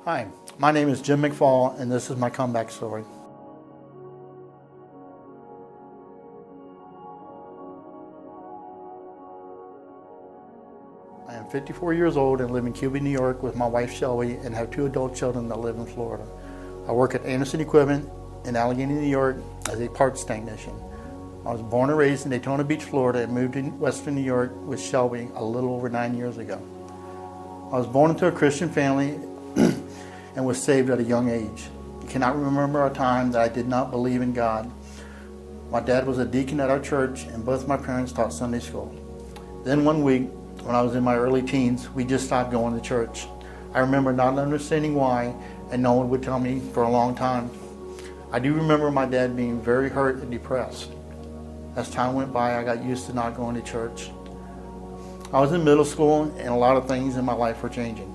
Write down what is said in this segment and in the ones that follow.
Hi, my name is Jim McFall, and this is my comeback story. I am 54 years old and live in Cuba, New York with my wife Shelby and have 2 adult children that live in Florida. I work at Anderson Equipment in Allegheny, New York as a parts technician. I was born and raised in Daytona Beach, Florida and moved to Western New York with Shelby a little over 9 years ago. I was born into a Christian family and was saved at a young age. I cannot remember a time that I did not believe in God. My dad was a deacon at our church and both my parents taught Sunday school. Then one week, when I was in my early teens, we just stopped going to church. I remember not understanding why, and no one would tell me for a long time. I do remember my dad being very hurt and depressed. As time went by, I got used to not going to church. I was in middle school and a lot of things in my life were changing.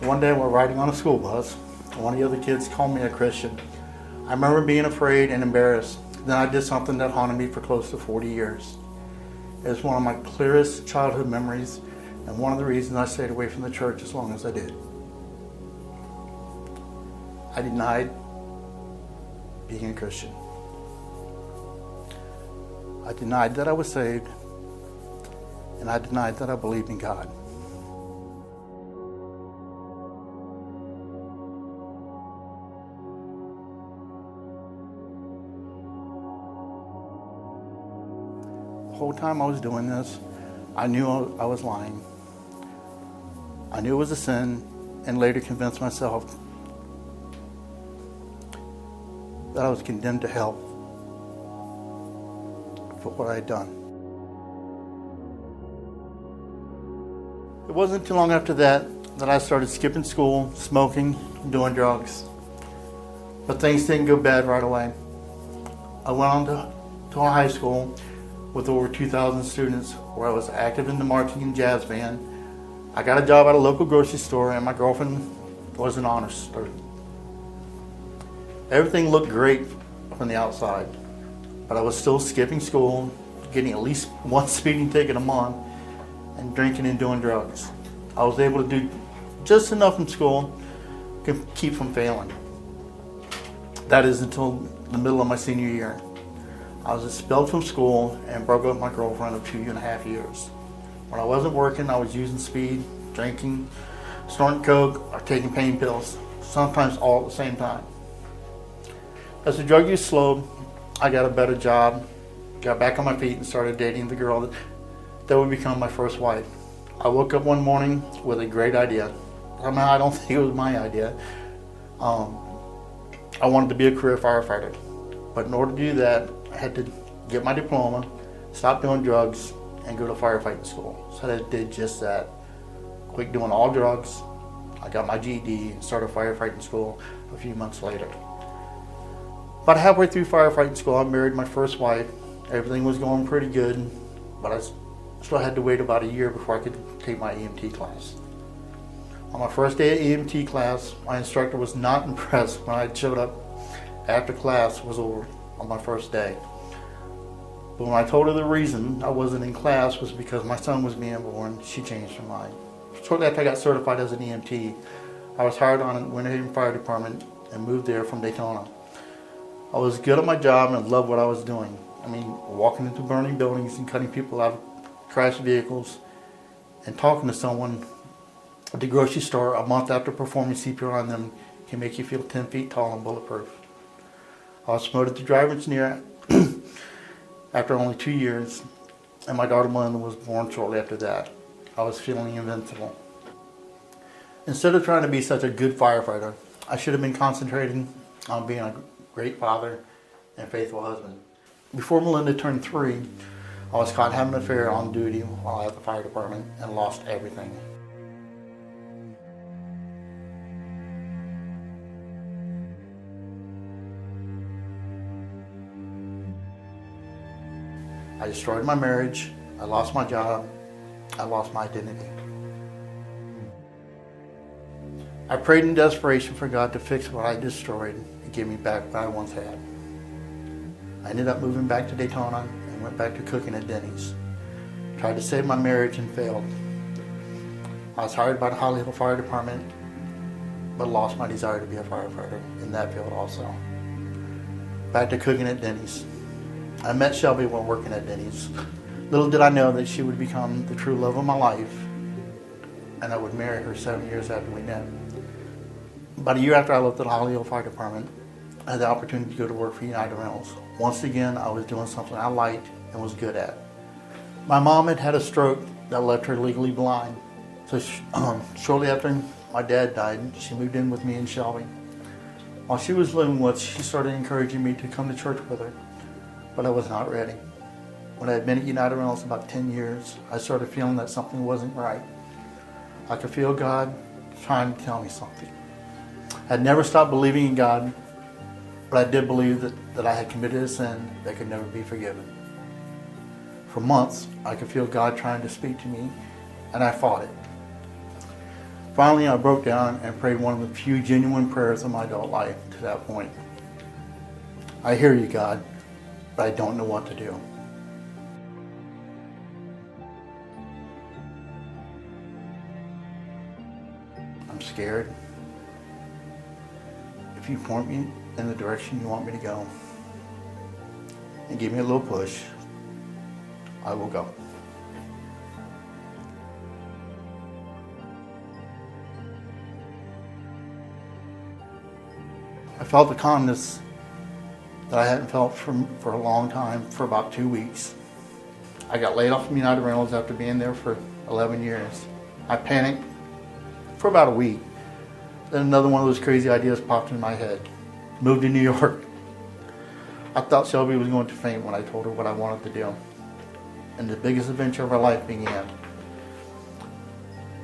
One day we're riding on a school bus, and one of the other kids called me a Christian. I remember being afraid and embarrassed. Then I did something that haunted me for close to 40 years. It was one of my clearest childhood memories and one of the reasons I stayed away from the church as long as I did. I denied being a Christian. I denied that I was saved, and I denied that I believed in God. The whole time I was doing this, I knew I was lying. I knew it was a sin and later convinced myself that I was condemned to hell for what I had done. It wasn't too long after that I started skipping school, smoking, and doing drugs. But things didn't go bad right away. I went on to a high school with over 2,000 students where I was active in the marching and jazz band. I got a job at a local grocery store and my girlfriend was an honor student. Everything looked great from the outside, but I was still skipping school, getting at least one speeding ticket a month, and drinking and doing drugs. I was able to do just enough in school to keep from failing. That is until the middle of my senior year. I was expelled from school and broke up with my girlfriend of 2.5 years. When I wasn't working, I was using speed, drinking, snorting coke, or taking pain pills, sometimes all at the same time. As the drug use slowed, I got a better job, got back on my feet, and started dating the girl that would become my first wife. I woke up one morning with a great idea. I don't think it was my idea. I wanted to be a career firefighter, but in order to do that, I had to get my diploma, stop doing drugs, and go to firefighting school. So I did just that. Quit doing all drugs. I got my GED and started firefighting school a few months later. About halfway through firefighting school, I married my first wife. Everything was going pretty good, but I still had to wait about a year before I could take my EMT class. On my first day of EMT class, my instructor was not impressed when I showed up after class was over on my first day. But when I told her the reason I wasn't in class was because my son was being born, she changed her mind. Shortly after I got certified as an EMT, I was hired on the Winter Haven Fire Department and moved there from Daytona. I was good at my job and loved what I was doing. Walking into burning buildings and cutting people out of crashed vehicles and talking to someone at the grocery store a month after performing CPR on them can make you feel 10 feet tall and bulletproof. I was promoted to driver engineer after only 2 years, and my daughter Melinda was born shortly after that. I was feeling invincible. Instead of trying to be such a good firefighter, I should have been concentrating on being a great father and faithful husband. Before Melinda turned 3, I was caught having an affair on duty while at the fire department and lost everything. I destroyed my marriage, I lost my job, I lost my identity. I prayed in desperation for God to fix what I destroyed and give me back what I once had. I ended up moving back to Daytona and went back to cooking at Denny's. Tried to save my marriage and failed. I was hired by the Holly Hill Fire Department but lost my desire to be a firefighter in that field also. Back to cooking at Denny's. I met Shelby while working at Denny's. Little did I know that she would become the true love of my life, and I would marry her 7 years after we met. About a year after I left the Hollywood Fire Department, I had the opportunity to go to work for United Rentals. Once again, I was doing something I liked and was good at. My mom had had a stroke that left her legally blind. So shortly after my dad died, she moved in with me and Shelby. While she was living with us, she started encouraging me to come to church with her, but I was not ready. When I had been at United Rentals about 10 years, I started feeling that something wasn't right. I could feel God trying to tell me something. I'd never stopped believing in God, but I did believe that I had committed a sin that could never be forgiven. For months, I could feel God trying to speak to me, and I fought it. Finally, I broke down and prayed one of the few genuine prayers of my adult life to that point. I hear you, God, but I don't know what to do. I'm scared. If you point me in the direction you want me to go and give me a little push, I will go. I felt the calmness that I hadn't felt for a long time, for about 2 weeks. I got laid off from United Rentals after being there for 11 years. I panicked for about a week. Then another one of those crazy ideas popped in my head. Moved to New York. I thought Shelby was going to faint when I told her what I wanted to do. And the biggest adventure of our life began.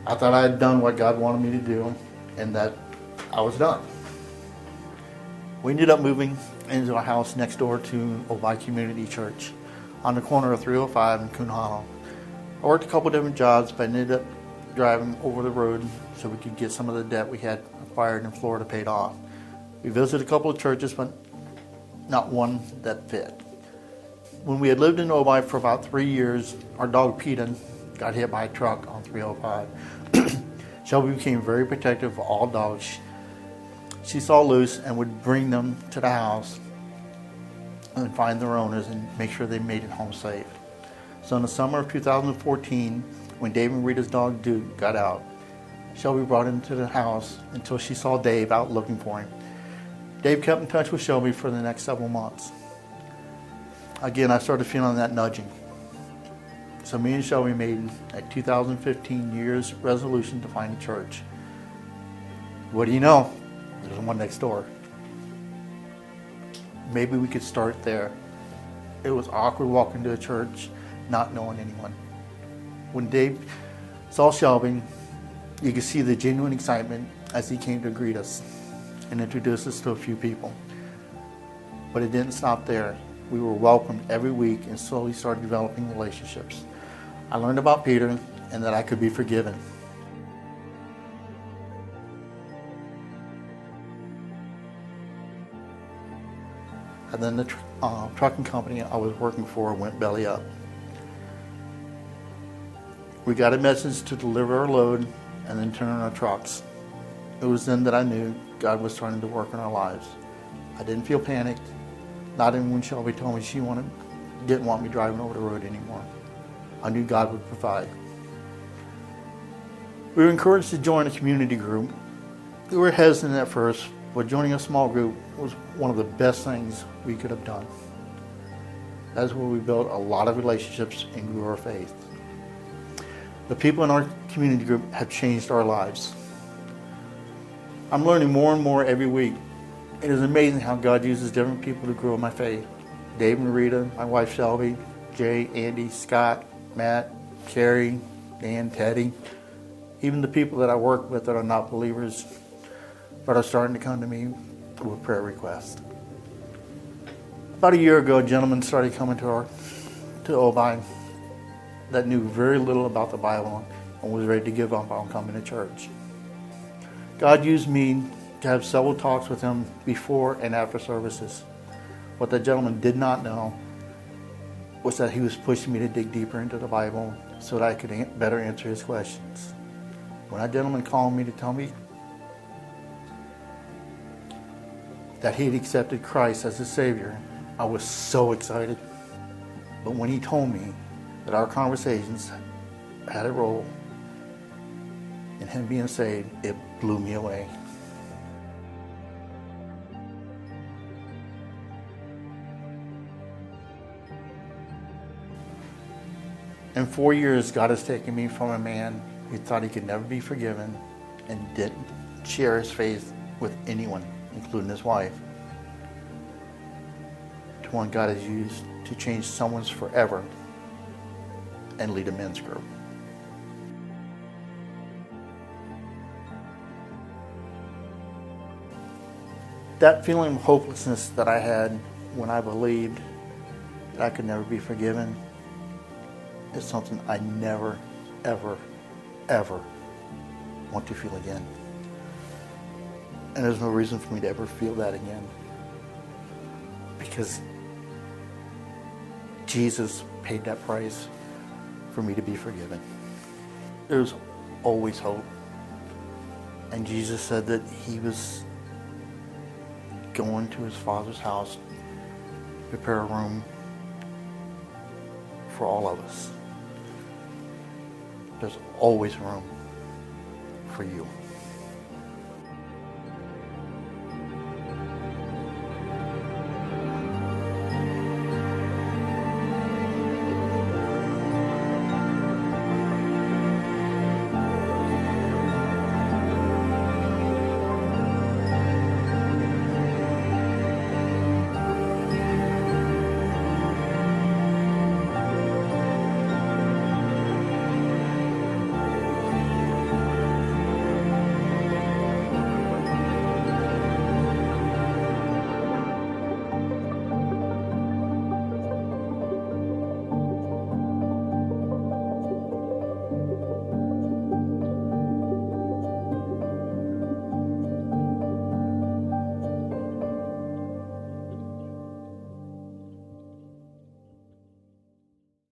I thought I had done what God wanted me to do and that I was done. We ended up moving into a house next door to Ojai Community Church on the corner of 305 and Coon Hollow. I worked a couple different jobs, but I ended up driving over the road so we could get some of the debt we had acquired in Florida paid off. We visited a couple of churches, but not one that fit. When we had lived in Ojai for about 3 years, our dog Peta got hit by a truck on 305. Shelby became very protective of all dogs she saw loose and would bring them to the house and find their owners and make sure they made it home safe. So in the summer of 2014, when Dave and Rita's dog Duke got out, Shelby brought him to the house until she saw Dave out looking for him. Dave kept in touch with Shelby for the next several months. Again, I started feeling that nudging. So me and Shelby made a 2015 New Year's resolution to find a church. What do you know? There's one next door. Maybe we could start there. It was awkward walking to a church, not knowing anyone. When Dave saw Shelby, you could see the genuine excitement as he came to greet us and introduce us to a few people. But it didn't stop there. We were welcomed every week and slowly started developing relationships. I learned about Peter and that I could be forgiven. And then the trucking company I was working for went belly up. We got a message to deliver our load and then turn on our trucks. It was then that I knew God was starting to work in our lives. I didn't feel panicked, not even when Shelby told me she didn't want me driving over the road anymore. I knew God would provide. We were encouraged to join a community group. We were hesitant at first, but joining a small group was one of the best things we could have done. That's where we built a lot of relationships and grew our faith. The people in our community group have changed our lives. I'm learning more and more every week. It is amazing how God uses different people to grow my faith. Dave and Rita, my wife Shelby, Jay, Andy, Scott, Matt, Carrie, Dan, Teddy, even the people that I work with that are not believers but are starting to come to me with prayer requests. About a year ago, a gentleman started coming to Ojai that knew very little about the Bible and was ready to give up on coming to church. God used me to have several talks with him before and after services. What that gentleman did not know was that he was pushing me to dig deeper into the Bible so that I could better answer his questions. When that gentleman called me to tell me that he had accepted Christ as his Savior, I was so excited. But when he told me that our conversations had a role in him being saved, it blew me away. In 4 years, God has taken me from a man who thought he could never be forgiven and didn't share his faith with anyone, including his wife, to one God has used to change someone's forever and lead a men's group. That feeling of hopelessness that I had when I believed that I could never be forgiven is something I never, ever, ever want to feel again. And there's no reason for me to ever feel that again. Because Jesus paid that price for me to be forgiven. There's always hope. And Jesus said that he was going to his Father's house to prepare a room for all of us. There's always room for you.